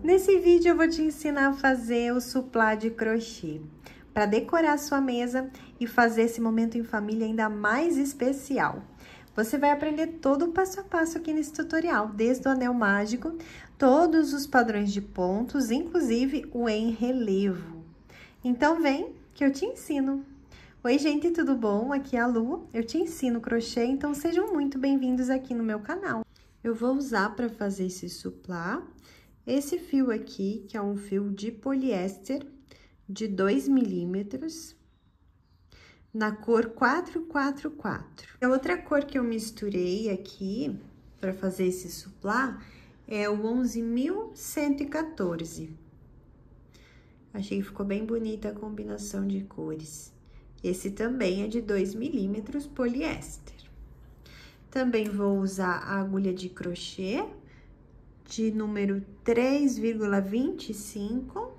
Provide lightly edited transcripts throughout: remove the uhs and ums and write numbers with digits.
Nesse vídeo eu vou te ensinar a fazer o suplá de crochê, para decorar a sua mesa e fazer esse momento em família ainda mais especial. Você vai aprender todo o passo a passo aqui nesse tutorial, desde o anel mágico, todos os padrões de pontos, inclusive o em relevo. Então vem que eu te ensino! Oi gente, tudo bom? Aqui é a Lu, eu te ensino crochê, então sejam muito bem-vindos aqui no meu canal. Eu vou usar para fazer esse suplá esse fio aqui, que é um fio de poliéster de 2 milímetros, na cor 444. A outra cor que eu misturei aqui para fazer esse suplá é o 11.114. Achei que ficou bem bonita a combinação de cores. Esse também é de 2 milímetros poliéster. Também vou usar a agulha de crochê de número 3,25,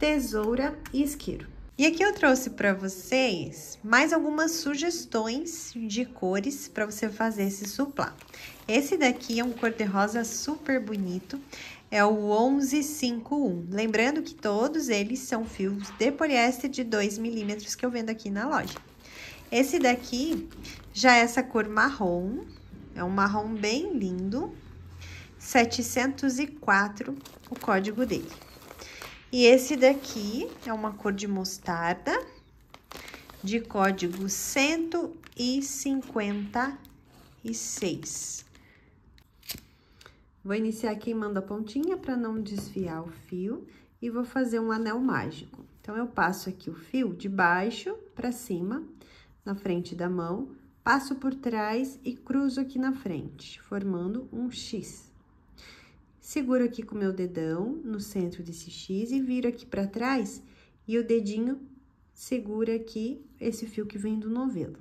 tesoura e isqueiro. E aqui eu trouxe para vocês mais algumas sugestões de cores para você fazer esse suplá. Esse daqui é um cor-de-rosa super bonito, é o 1151. Lembrando que todos eles são fios de poliéster de 2 milímetros que eu vendo aqui na loja. Esse daqui já é essa cor marrom, é um marrom bem lindo. 704 o código dele. E esse daqui é uma cor de mostarda, de código 156. Vou iniciar queimando a pontinha para não desfiar o fio e vou fazer um anel mágico. Então, eu passo aqui o fio de baixo para cima, na frente da mão, passo por trás e cruzo aqui na frente, formando um X. Seguro aqui com o meu dedão no centro desse X e viro aqui pra trás e o dedinho segura aqui esse fio que vem do novelo.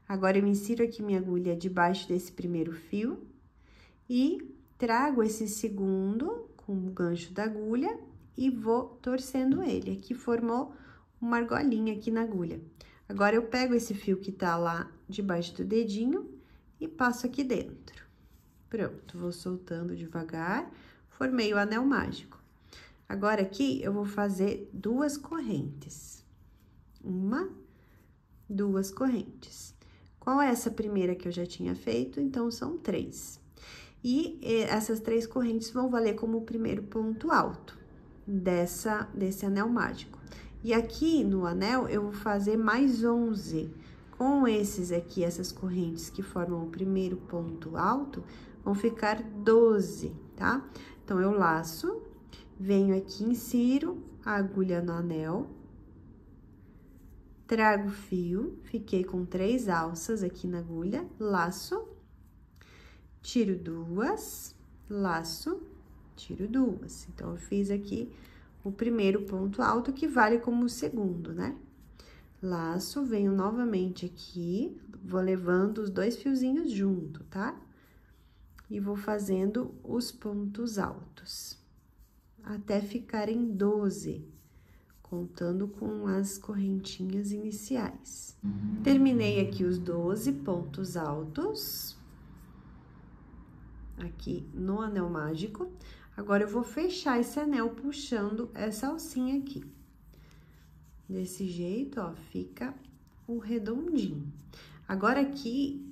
Agora, eu insiro aqui minha agulha debaixo desse primeiro fio e trago esse segundo com o gancho da agulha e vou torcendo ele. Aqui formou uma argolinha aqui na agulha. Agora, eu pego esse fio que tá lá debaixo do dedinho e passo aqui dentro. Pronto, vou soltando devagar, formei o anel mágico. Agora, aqui, eu vou fazer 2 correntes. 1, 2 correntes. Qual é essa primeira que eu já tinha feito? Então, são 3. E essas 3 correntes vão valer como o primeiro ponto alto desse anel mágico. E aqui, no anel, eu vou fazer mais 11. Com esses aqui, essas correntes que formam o primeiro ponto alto, vão ficar 12, tá? Então, eu laço, venho aqui, insiro a agulha no anel, trago o fio, fiquei com 3 alças aqui na agulha, laço, tiro 2, laço, tiro 2. Então, eu fiz aqui o primeiro ponto alto, que vale como o segundo, né? Laço, venho novamente aqui, vou levando os 2 fiozinhos junto, tá? E vou fazendo os pontos altos, até ficarem 12, contando com as correntinhas iniciais. Terminei aqui os 12 pontos altos, aqui no anel mágico. Agora, eu vou fechar esse anel puxando essa alcinha aqui. Desse jeito, ó, fica o redondinho. Agora, aqui,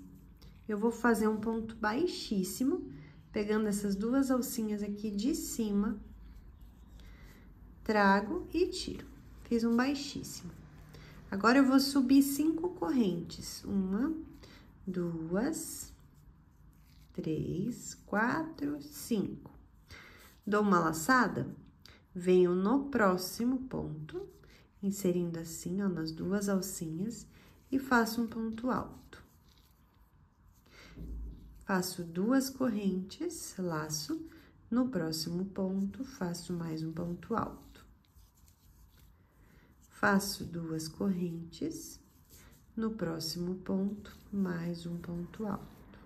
eu vou fazer um ponto baixíssimo, pegando essas 2 alcinhas aqui de cima, trago e tiro. Fiz um baixíssimo. Agora, eu vou subir 5 correntes. 1, 2, 3, 4, 5. Dou uma laçada, venho no próximo ponto, inserindo assim, ó, nas 2 alcinhas, e faço um ponto alto. Faço 2 correntes, laço, no próximo ponto, faço mais um ponto alto. Faço 2 correntes, no próximo ponto, mais um ponto alto.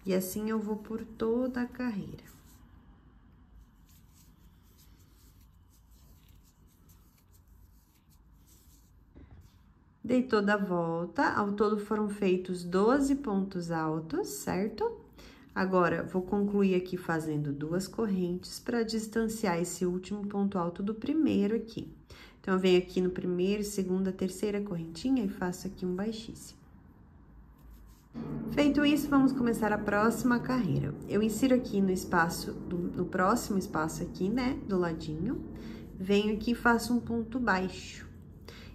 E assim eu vou por toda a carreira. Dei toda a volta, ao todo foram feitos 12 pontos altos, certo? Agora, vou concluir aqui fazendo 2 correntes para distanciar esse último ponto alto do primeiro aqui. Então, eu venho aqui no primeiro, segunda, terceira correntinha e faço aqui um baixíssimo. Feito isso, vamos começar a próxima carreira. Eu insiro aqui no espaço, no próximo espaço aqui, né, do ladinho, venho aqui e faço um ponto baixo.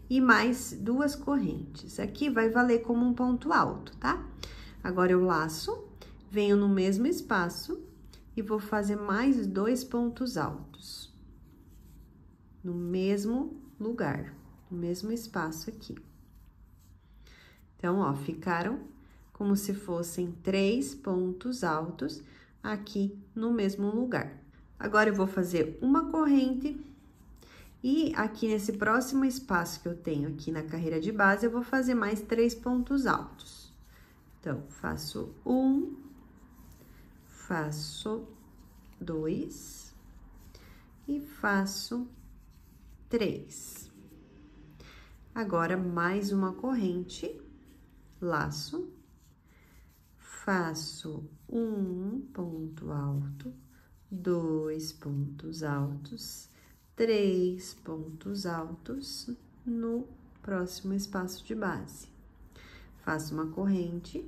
E mais 2 correntes. Aqui vai valer como um ponto alto, tá? Agora, eu laço, venho no mesmo espaço e vou fazer mais 2 pontos altos. No mesmo lugar, no mesmo espaço aqui. Então, ó, ficaram como se fossem 3 pontos altos aqui no mesmo lugar. Agora, eu vou fazer uma corrente e aqui nesse próximo espaço que eu tenho aqui na carreira de base, eu vou fazer mais 3 pontos altos. Então, faço 1, faço 2 e faço 3. Agora, mais uma corrente, laço, faço 1 ponto alto, 2 pontos altos, 3 pontos altos no próximo espaço de base. Faço uma corrente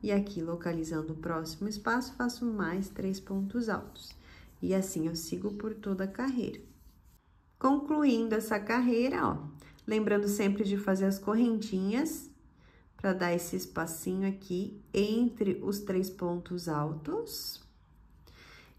e aqui, localizando o próximo espaço, faço mais 3 pontos altos. E assim, eu sigo por toda a carreira. Concluindo essa carreira, ó, lembrando sempre de fazer as correntinhas para dar esse espacinho aqui entre os 3 pontos altos.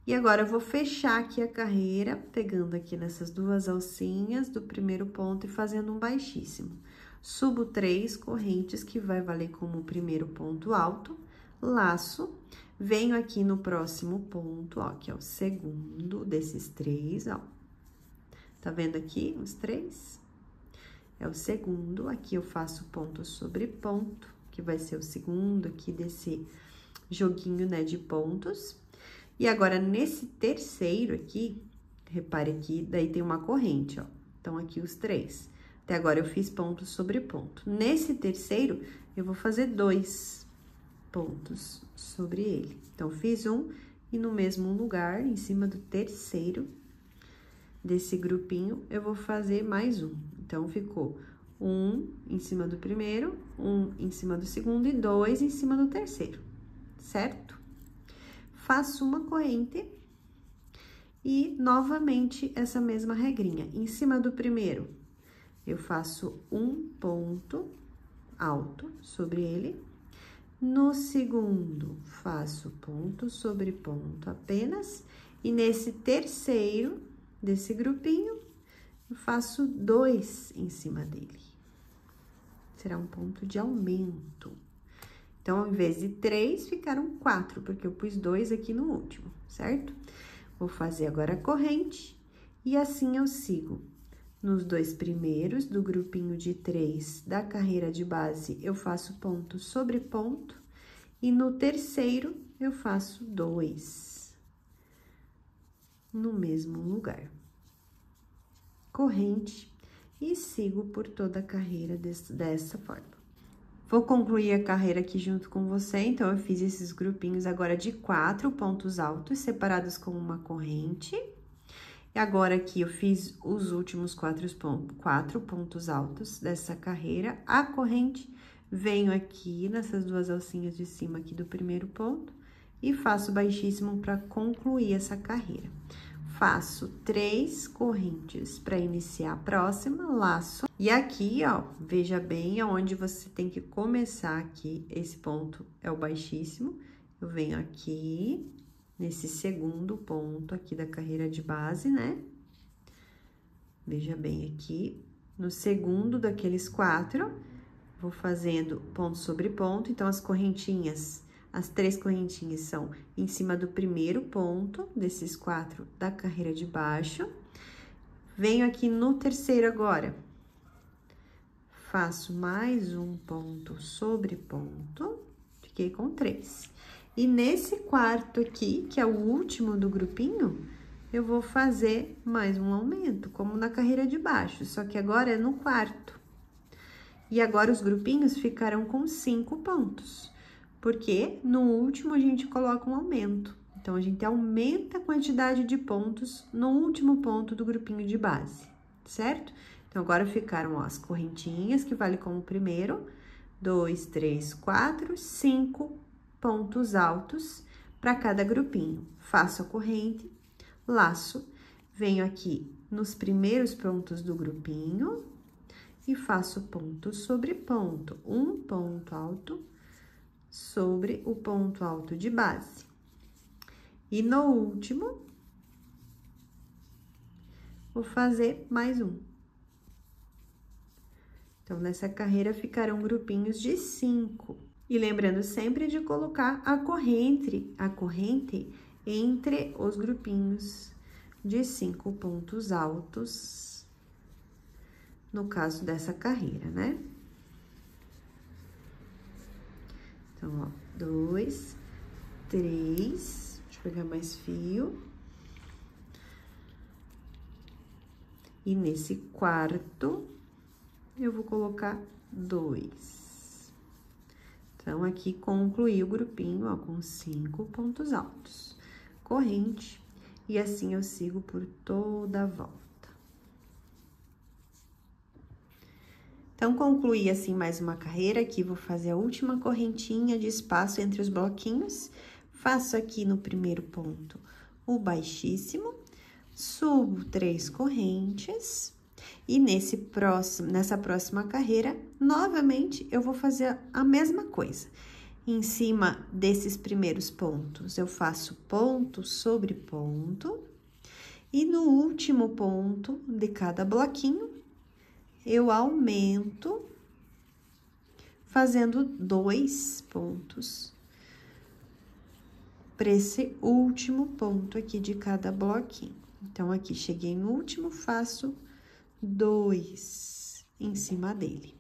E agora, eu vou fechar aqui a carreira, pegando aqui nessas 2 alcinhas do primeiro ponto e fazendo um baixíssimo. Subo 3 correntes, que vai valer como o primeiro ponto alto, laço, venho aqui no próximo ponto, ó, que é o segundo desses 3, ó. Tá vendo aqui os 3? É o segundo, aqui eu faço ponto sobre ponto, que vai ser o segundo aqui desse joguinho, né, de pontos. E agora, nesse terceiro aqui, repare aqui, daí tem uma corrente, ó. Então, aqui os 3. Até agora, eu fiz ponto sobre ponto. Nesse terceiro, eu vou fazer 2 pontos sobre ele. Então, fiz um e no mesmo lugar, em cima do terceiro desse grupinho, eu vou fazer mais um. Então, ficou 1 em cima do primeiro, 1 em cima do segundo e 2 em cima do terceiro, certo? Faço uma corrente e, novamente, essa mesma regrinha. Em cima do primeiro, eu faço um ponto alto sobre ele. No segundo, faço ponto sobre ponto apenas. E nesse terceiro desse grupinho, eu faço 2 em cima dele. Será um ponto de aumento. Então, ao invés de 3, ficaram 4, porque eu pus 2 aqui no último, certo? Vou fazer agora a corrente e assim eu sigo. Nos 2 primeiros do grupinho de 3 da carreira de base, eu faço ponto sobre ponto. E no terceiro, eu faço 2 no mesmo lugar. Corrente e sigo por toda a carreira dessa forma. Vou concluir a carreira aqui junto com você, então, eu fiz esses grupinhos agora de 4 pontos altos, separados com uma corrente. E agora, aqui, eu fiz os últimos 4 pontos altos dessa carreira. A corrente, venho aqui nessas 2 alcinhas de cima aqui do primeiro ponto e faço baixíssimo para concluir essa carreira. Faço 3 correntes para iniciar a próxima, laço. E aqui, ó, veja bem aonde você tem que começar aqui, esse ponto é o baixíssimo. Eu venho aqui, nesse segundo ponto aqui da carreira de base, né? Veja bem aqui, no segundo daqueles 4, vou fazendo ponto sobre ponto. Então, as correntinhas, as 3 correntinhas são em cima do primeiro ponto desses 4 da carreira de baixo. Venho aqui no terceiro agora. Faço mais um ponto sobre ponto, fiquei com 3. E nesse quarto aqui, que é o último do grupinho, eu vou fazer mais um aumento, como na carreira de baixo, só que agora é no quarto. E agora os grupinhos ficarão com 5 pontos. porque no último a gente coloca um aumento. Então, a gente aumenta a quantidade de pontos no último ponto do grupinho de base, certo? Então, agora ficaram, ó, as correntinhas, que vale como primeiro, 2, 3, 4, 5 pontos altos para cada grupinho. Faço a corrente, laço, venho aqui nos primeiros pontos do grupinho e faço ponto sobre ponto, um ponto alto sobre o ponto alto de base. E no último, vou fazer mais um. Então, nessa carreira ficarão grupinhos de 5. E lembrando sempre de colocar a corrente entre os grupinhos de 5 pontos altos, no caso dessa carreira, né? Então, ó, 2, 3... Deixa eu pegar mais fio. E nesse quarto, eu vou colocar 2. Então, aqui concluí o grupinho, ó, com 5 pontos altos. Corrente, e assim eu sigo por toda a volta. Então, concluí assim mais uma carreira, aqui vou fazer a última correntinha de espaço entre os bloquinhos. Faço aqui no primeiro ponto o baixíssimo, subo 3 correntes e nessa próxima carreira, novamente, eu vou fazer a mesma coisa. Em cima desses primeiros pontos, eu faço ponto sobre ponto e no último ponto de cada bloquinho, eu aumento fazendo 2 pontos para esse último ponto aqui de cada bloquinho. Então, aqui cheguei no último, faço 2 em cima dele.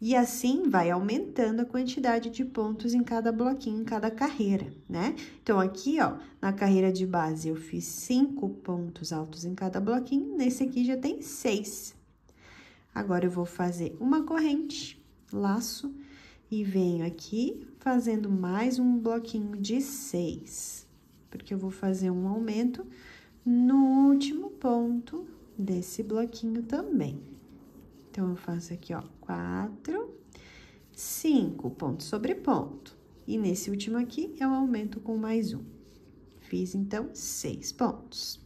E assim vai aumentando a quantidade de pontos em cada bloquinho, em cada carreira, né? Então, aqui, ó, na carreira de base, eu fiz 5 pontos altos em cada bloquinho, nesse aqui já tem 6. Agora, eu vou fazer uma corrente, laço, e venho aqui fazendo mais um bloquinho de 6, porque eu vou fazer um aumento no último ponto desse bloquinho também. Então, eu faço aqui, ó, 4, 5 pontos sobre ponto. E nesse último aqui, eu aumento com mais um. Fiz, então, 6 pontos.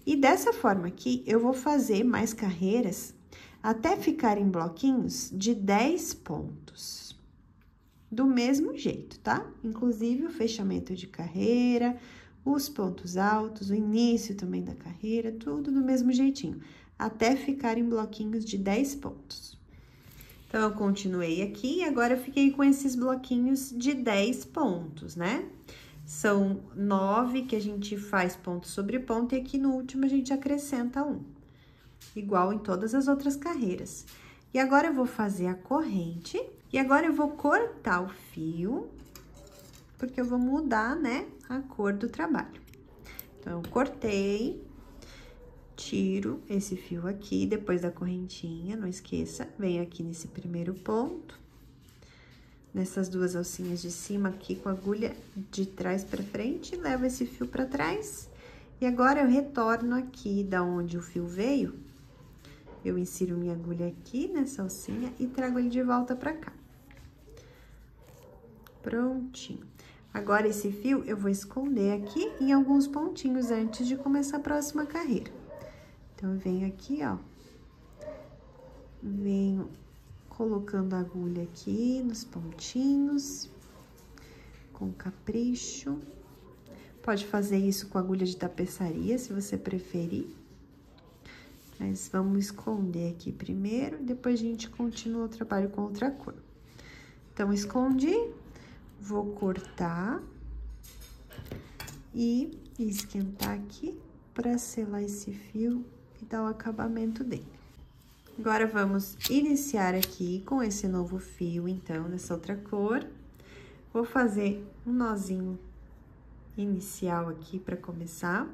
E dessa forma aqui, eu vou fazer mais carreiras até ficarem bloquinhos de 10 pontos. Do mesmo jeito, tá? Inclusive o fechamento de carreira, os pontos altos, o início também da carreira, tudo do mesmo jeitinho, até ficarem bloquinhos de 10 pontos. Então, eu continuei aqui e agora eu fiquei com esses bloquinhos de 10 pontos, né? São 9 que a gente faz ponto sobre ponto e aqui no último a gente acrescenta um, igual em todas as outras carreiras. E agora eu vou fazer a corrente. E agora, eu vou cortar o fio, porque eu vou mudar, né, a cor do trabalho. Então, eu cortei, tiro esse fio aqui, depois da correntinha, não esqueça, venho aqui nesse primeiro ponto, nessas duas alcinhas de cima aqui, com a agulha de trás pra frente, levo esse fio pra trás, e agora eu retorno aqui da onde o fio veio. Eu insiro minha agulha aqui nessa alcinha e trago ele de volta pra cá. Prontinho. Agora, esse fio eu vou esconder aqui em alguns pontinhos antes de começar a próxima carreira. Então, eu venho aqui, ó. Venho colocando a agulha aqui nos pontinhos, com capricho. Pode fazer isso com agulha de tapeçaria, se você preferir. Mas vamos esconder aqui primeiro, depois a gente continua o trabalho com outra cor. Então, escondi, vou cortar e esquentar aqui para selar esse fio e dar o acabamento dele. Agora, vamos iniciar aqui com esse novo fio, então, nessa outra cor. Vou fazer um nozinho inicial aqui para começar.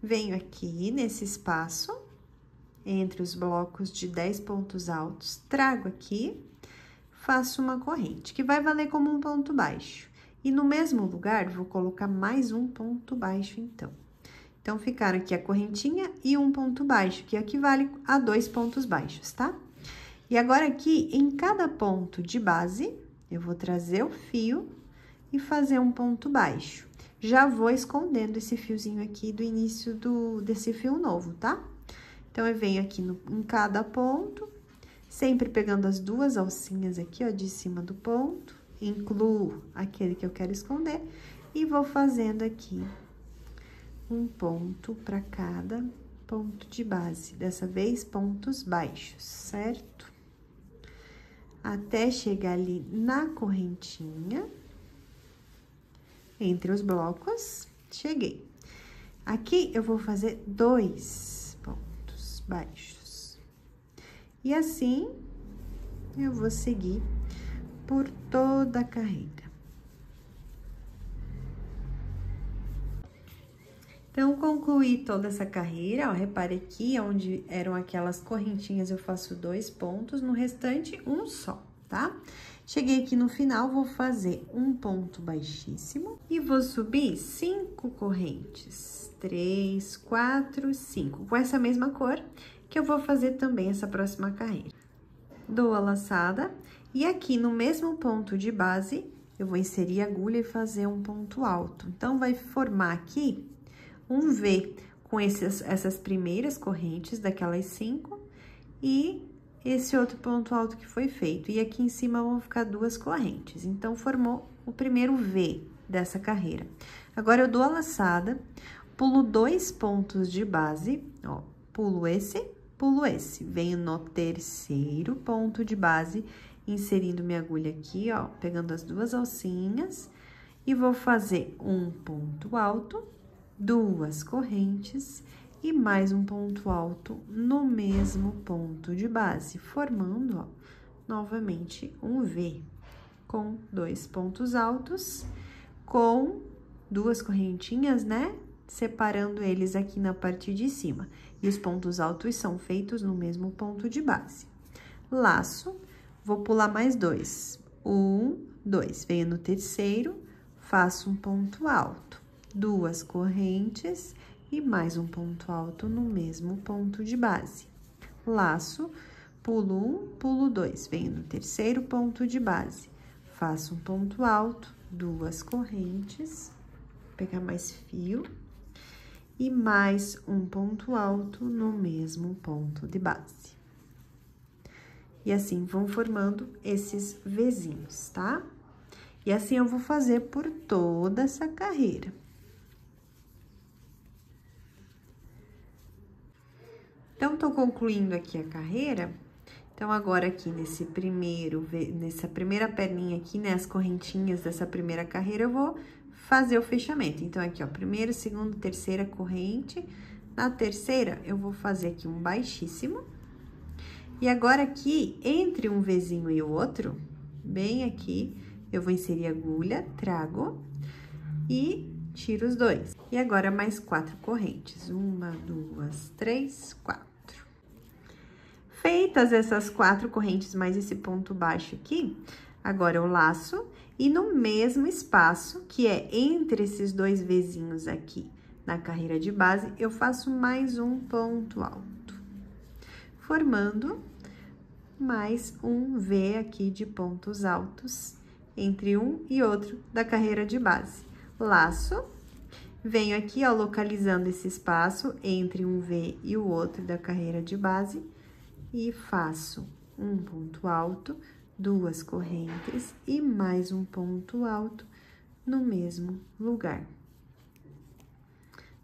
Venho aqui nesse espaço, entre os blocos de 10 pontos altos, trago aqui, faço uma corrente, que vai valer como um ponto baixo. E no mesmo lugar, vou colocar mais um ponto baixo, então. Então, ficaram aqui a correntinha e um ponto baixo, que equivale a 2 pontos baixos, tá? E agora, aqui, em cada ponto de base, eu vou trazer o fio e fazer um ponto baixo. Já vou escondendo esse fiozinho aqui do início desse fio novo, tá? Então, eu venho aqui em cada ponto, sempre pegando as duas alcinhas aqui, ó, de cima do ponto, incluo aquele que eu quero esconder e vou fazendo aqui um ponto para cada ponto de base, dessa vez pontos baixos, certo? Até chegar ali na correntinha, entre os blocos, cheguei. Aqui, eu vou fazer 2 pontos baixos. E assim, eu vou seguir por toda a carreira. Então, concluí toda essa carreira, ó, repare aqui, onde eram aquelas correntinhas, eu faço 2 pontos, no restante, um só, tá? Cheguei aqui no final, vou fazer um ponto baixíssimo e vou subir 5 correntes, 3, 4, 5, com essa mesma cor, que eu vou fazer também essa próxima carreira. Dou a laçada e aqui no mesmo ponto de base, eu vou inserir a agulha e fazer um ponto alto. Então, vai formar aqui um V com essas primeiras correntes daquelas 5 e esse outro ponto alto que foi feito. E aqui em cima vão ficar 2 correntes. Então, formou o primeiro V dessa carreira. Agora, eu dou a laçada, pulo 2 pontos de base, ó, pulo esse, venho no terceiro ponto de base, inserindo minha agulha aqui, ó, pegando as 2 alcinhas e vou fazer um ponto alto, 2 correntes e mais um ponto alto no mesmo ponto de base, formando, ó, novamente um V com 2 pontos altos, com 2 correntinhas, né? Separando eles aqui na parte de cima. E os pontos altos são feitos no mesmo ponto de base. Laço, vou pular mais 2. 1, 2. Venho no terceiro, faço um ponto alto. 2 correntes e mais um ponto alto no mesmo ponto de base. Laço, pulo 1, pulo 2, venho no terceiro ponto de base, faço um ponto alto, 2 correntes, vou pegar mais fio, e mais um ponto alto no mesmo ponto de base. E assim, vão formando esses Vzinhos, tá? E assim, eu vou fazer por toda essa carreira. Então, tô concluindo aqui a carreira. Então, agora aqui nessa primeira perninha aqui, né, as correntinhas dessa primeira carreira, eu vou fazer o fechamento. Então, aqui, ó, primeira, segunda, terceira corrente. Na terceira, eu vou fazer aqui um baixíssimo. E agora, aqui, entre um Vzinho e o outro, bem aqui, eu vou inserir a agulha, trago e tiro os 2. E agora, mais 4 correntes. 1, 2, 3, 4. Feitas essas 4 correntes, mais esse ponto baixo aqui, agora eu laço e no mesmo espaço, que é entre esses 2 Vzinhos aqui na carreira de base, eu faço mais um ponto alto, formando mais um V aqui de pontos altos entre um e outro da carreira de base. Laço, venho aqui, ó, localizando esse espaço entre um V e o outro da carreira de base, e faço um ponto alto, 2 correntes e mais um ponto alto no mesmo lugar.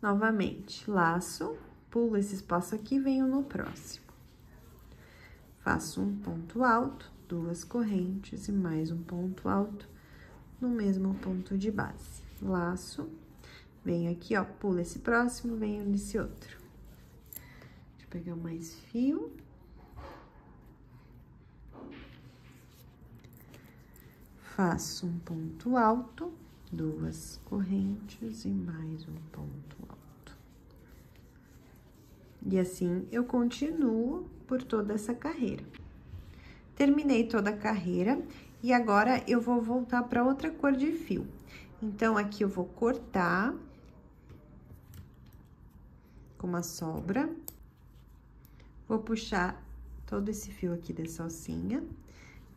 Novamente, laço, pulo esse espaço aqui, venho no próximo. Faço um ponto alto, 2 correntes e mais um ponto alto no mesmo ponto de base. Laço, venho aqui, ó, pulo esse próximo, venho nesse outro. Deixa eu pegar mais fio. Faço um ponto alto, 2 correntes e mais um ponto alto. E assim, eu continuo por toda essa carreira. Terminei toda a carreira e agora eu vou voltar para outra cor de fio. Então, aqui eu vou cortar com uma sobra. Vou puxar todo esse fio aqui dessa alcinha.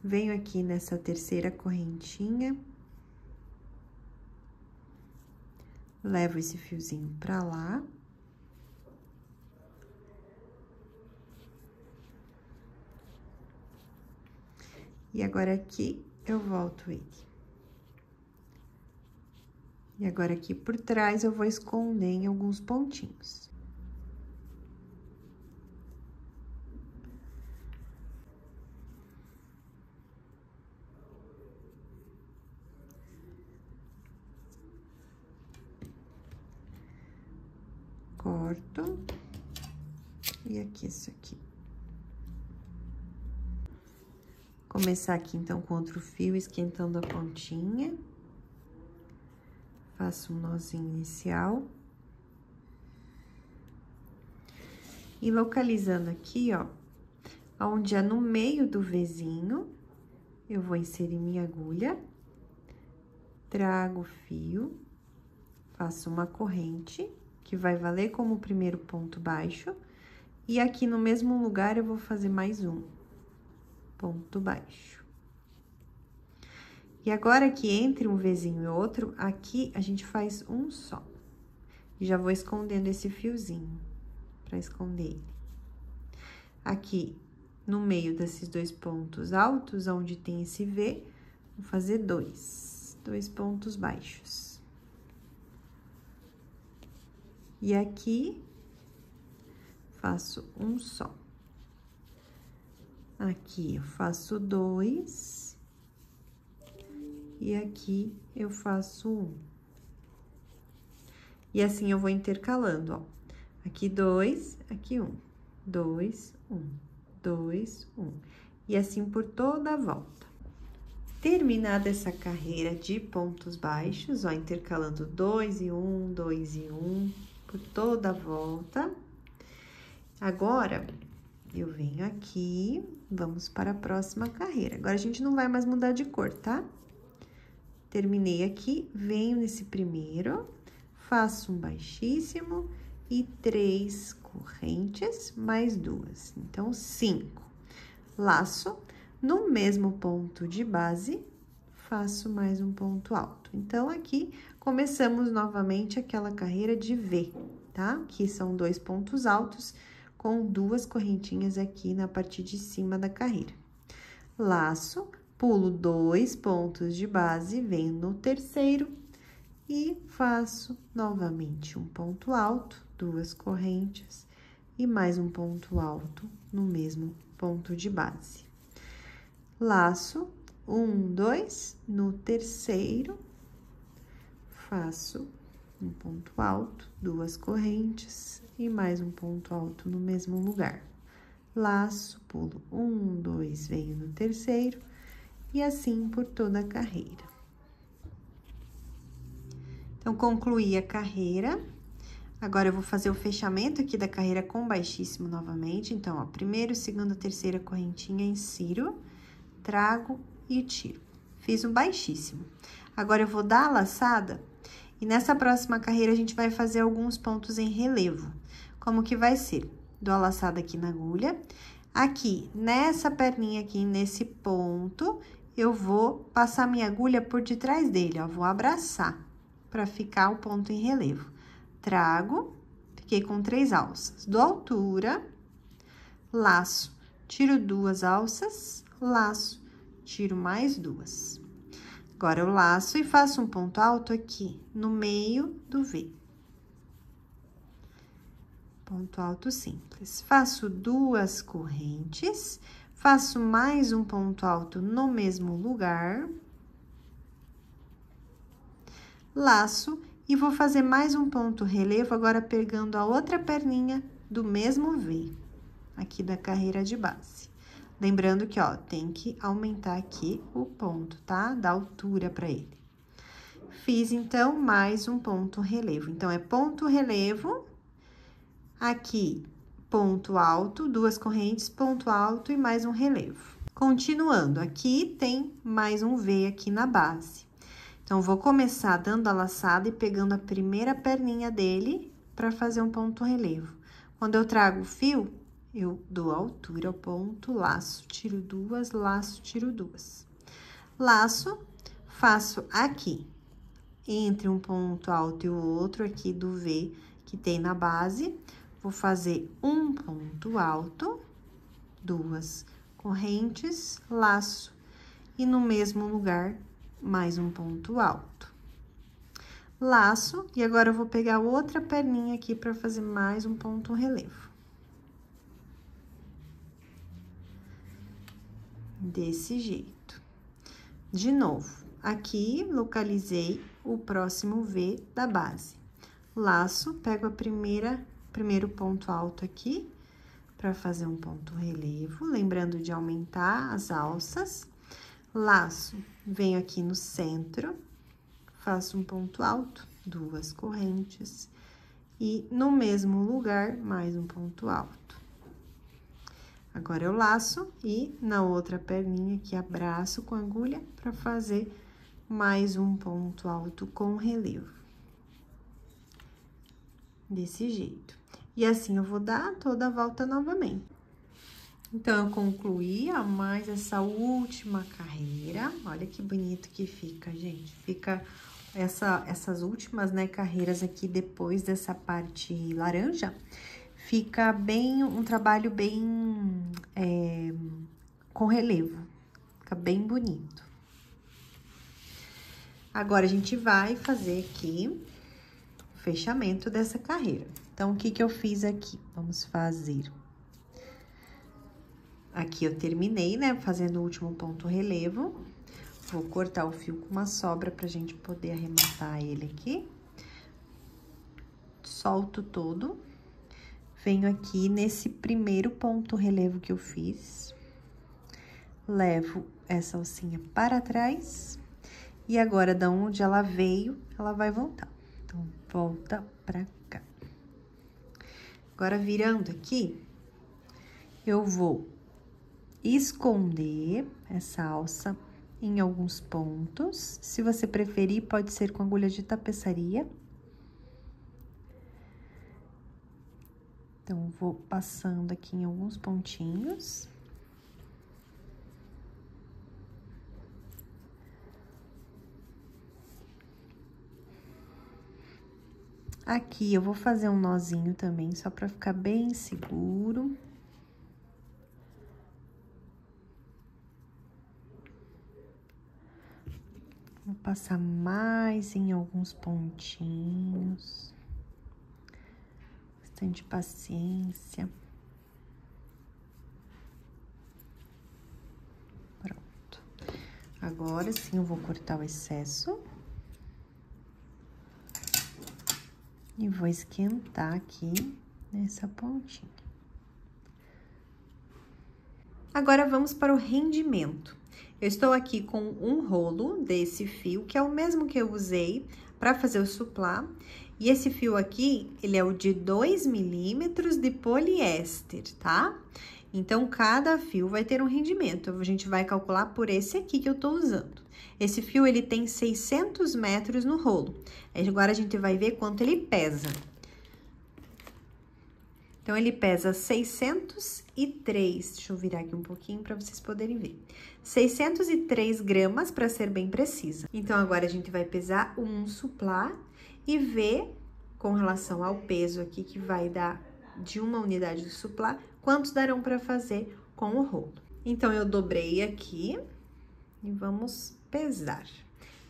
Venho aqui nessa terceira correntinha. Levo esse fiozinho pra lá. E agora aqui eu volto ele. E agora aqui por trás eu vou esconder em alguns pontinhos. Corto. E aqui, isso aqui. Começar aqui, então, com outro fio, esquentando a pontinha. Faço um nozinho inicial. E localizando aqui, ó, onde é no meio do Vzinho, eu vou inserir minha agulha. Trago o fio, faço uma corrente, que vai valer como o primeiro ponto baixo. E aqui no mesmo lugar eu vou fazer mais um ponto baixo. E agora que entre um Vzinho e outro, aqui a gente faz um só. E já vou escondendo esse fiozinho, pra esconder ele. Aqui, no meio desses dois pontos altos, onde tem esse V, vou fazer dois pontos baixos. E aqui, faço um só. Aqui, eu faço dois. E aqui, eu faço um. E assim, eu vou intercalando, ó. Aqui, dois, aqui, um. Dois, um. Dois, um. E assim, por toda a volta. Terminada essa carreira de pontos baixos, ó, intercalando 2 e 1, 2 e 1, por toda a volta. Agora, eu venho aqui, vamos para a próxima carreira. Agora, a gente não vai mais mudar de cor, tá? Terminei aqui, venho nesse primeiro, faço um baixíssimo e 3 correntes, mais 2. Então, 5. Laço, no mesmo ponto de base, faço mais um ponto alto. Então, aqui, começamos novamente aquela carreira de V, tá? Que são 2 pontos altos, com 2 correntinhas aqui na parte de cima da carreira. Laço, pulo 2 pontos de base, venho no terceiro e faço novamente um ponto alto, 2 correntes e mais um ponto alto no mesmo ponto de base. Laço, 1, 2, no terceiro, faço um ponto alto, 2 correntes e mais um ponto alto no mesmo lugar. Laço, pulo 1, 2, venho no terceiro e assim por toda a carreira. Então, concluí a carreira. Agora, eu vou fazer o fechamento aqui da carreira com baixíssimo novamente. Então, ó, primeiro, segunda, terceira correntinha, insiro, trago e tiro. Fiz um baixíssimo. Agora, eu vou dar a laçada e nessa próxima carreira a gente vai fazer alguns pontos em relevo. Como que vai ser? Dou a laçada aqui na agulha. Aqui, nessa perninha aqui, nesse ponto, eu vou passar minha agulha por detrás dele, ó. Vou abraçar pra ficar o ponto em relevo. Trago, fiquei com 3 alças. Dou altura, laço, tiro 2 alças, laço, tiro mais 2. Agora, eu laço e faço um ponto alto aqui, no meio do V. Ponto alto simples. Faço 2 correntes, faço mais um ponto alto no mesmo lugar. Laço e vou fazer mais um ponto relevo, agora pegando a outra perninha do mesmo V, aqui da carreira de base. Lembrando que, ó, tem que aumentar aqui o ponto, tá? Da altura pra ele. Fiz, então, mais um ponto relevo. Então, é ponto relevo, aqui, ponto alto, 2 correntes, ponto alto e mais um relevo. Continuando, aqui tem mais um V aqui na base. Então, vou começar dando a laçada e pegando a primeira perninha dele para fazer um ponto relevo. Quando eu trago o fio, eu dou a altura ao ponto, laço, tiro duas, laço, tiro duas. Laço, faço aqui, entre um ponto alto e o outro aqui do V que tem na base, vou fazer um ponto alto, duas correntes, laço, e no mesmo lugar, mais um ponto alto. Laço, e agora eu vou pegar outra perninha aqui para fazer mais um ponto relevo. Desse jeito. De novo, aqui localizei o próximo V da base. Laço, pego primeiro ponto alto aqui, para fazer um ponto relevo, lembrando de aumentar as alças. Laço, venho aqui no centro, faço um ponto alto, duas correntes, e no mesmo lugar, mais um ponto alto. Agora, eu laço e na outra perninha aqui, abraço com a agulha para fazer mais um ponto alto com relevo. Desse jeito. E assim, eu vou dar toda a volta novamente. Então, eu concluí, ó, mais essa última carreira. Olha que bonito que fica, gente. Fica essas últimas, né, carreiras aqui depois dessa parte laranja. Fica bem, um trabalho bem com relevo. Fica bem bonito. Agora, a gente vai fazer aqui o fechamento dessa carreira. Então, o que que eu fiz aqui? Vamos fazer. Aqui eu terminei, né, fazendo o último ponto relevo. Vou cortar o fio com uma sobra pra gente poder arrematar ele aqui. Solto todo. Venho aqui nesse primeiro ponto relevo que eu fiz. Levo essa alcinha para trás. E agora, da onde ela veio, ela vai voltar. Então, volta pra cá. Agora, virando aqui, eu vou esconder essa alça em alguns pontos. Se você preferir, pode ser com agulha de tapeçaria. Então, vou passando aqui em alguns pontinhos. Aqui, eu vou fazer um nozinho também, só pra ficar bem seguro. Vou passar mais em alguns pontinhos. Bastante paciência. Pronto. Agora sim, eu vou cortar o excesso. E vou esquentar aqui nessa pontinha. Agora, vamos para o rendimento. Eu estou aqui com um rolo desse fio, que é o mesmo que eu usei para fazer o suplá. E esse fio aqui, ele é o de 2 milímetros de poliéster, tá? Então, cada fio vai ter um rendimento. A gente vai calcular por esse aqui que eu tô usando. Esse fio, ele tem 600 metros no rolo. Agora, a gente vai ver quanto ele pesa. Então, ele pesa 603, deixa eu virar aqui um pouquinho para vocês poderem ver. 603 gramas, para ser bem precisa. Então, agora, a gente vai pesar um suplá e ver, com relação ao peso aqui, que vai dar de uma unidade de suplá, quantos darão para fazer com o rolo. Então, eu dobrei aqui e vamos pesar.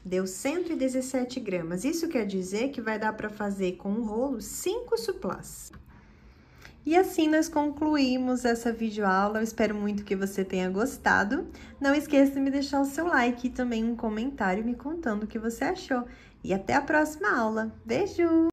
Deu 117 gramas. Isso quer dizer que vai dar para fazer com o rolo 5 suplás. E assim nós concluímos essa videoaula. Eu espero muito que você tenha gostado. Não esqueça de me deixar o seu like e também um comentário me contando o que você achou. E até a próxima aula. Beijo!